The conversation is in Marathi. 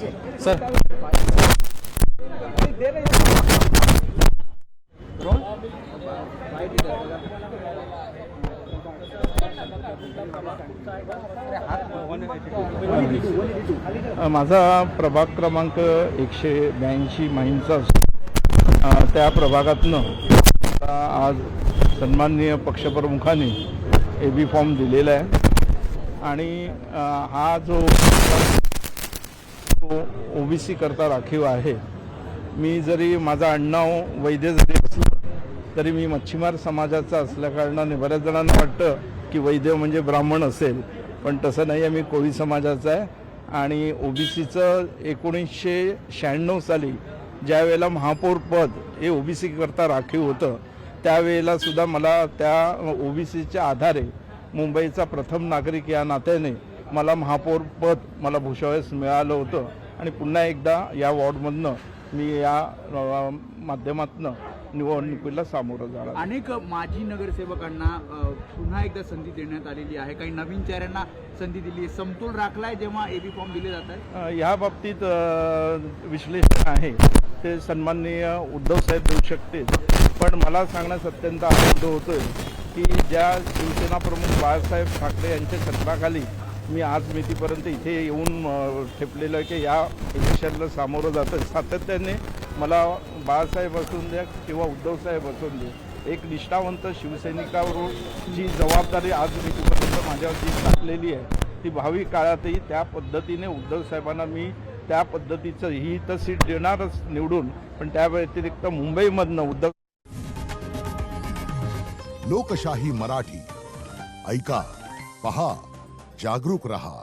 सर माझा प्रभाग क्रमांक 182 माहीमचा त्या प्रभागातनं आज सन्माननीय पक्षप्रमुखांनी AB फॉर्म दिलेला आहे आणि हा जो OBC करता राखीव आहे. मी जरी माझा आडनाव वैद्य जरी असलं तरी मी मच्छीमार समाजाचा असल्याकारणाने बऱ्याच जणांना वाटतं की वैद्य म्हणजे ब्राह्मण असेल, पण तसं नाही आहे. मी कोळी समाजाचा आहे आणि OBCचं 1996 साली ज्या वेळेला महापौर पद हे OBC करता राखीव होतं त्यावेळेला सुद्धा मला त्या OBCच्या आधारे मुंबईचा प्रथम नागरिक या नात्याने मला महापौर पद मला भूषवयास मिळालं होतं आणि पुन्हा एकदा या वॉर्डमधनं मी या माध्यमातनं निवडणुकीला सामोरं जाणार. अनेक माजी नगरसेवकांना पुन्हा एकदा संधी देण्यात आलेली आहे, काही नवीन चेहऱ्यांना संधी दिली आहे. समतोल राखलाय जेव्हा AB फॉर्म दिले जात आहेत? या बाबतीत विश्लेषण आहे ते सन्माननीय उद्धव साहेब देऊ शकतील, पण मला सांगण्यास अत्यंत आनंद होतोय की ज्या शिवसेना प्रमुख बाळासाहेब ठाकरे यांच्या छत्राखाली मी आज मितीपर्यंत इथे येऊन ठेपलेलं आहे की या इलेक्शनला सामोरं जातं. सातत्याने मला बाळासाहेब असून द्या किंवा उद्धवसाहेब असून दे, एक निष्ठावंत शिवसैनिकावरून जी जबाबदारी आज मितीपर्यंत माझ्यावरती टाकलेली आहे ती भावी काळातही त्या पद्धतीने उद्धवसाहेबांना मी त्या पद्धतीचं ही तर सीट देणारच निवडून, पण त्या व्यतिरिक्त मुंबईमधनं उद्धव. लोकशाही मराठी ऐका, पहा, जागरूक रहा.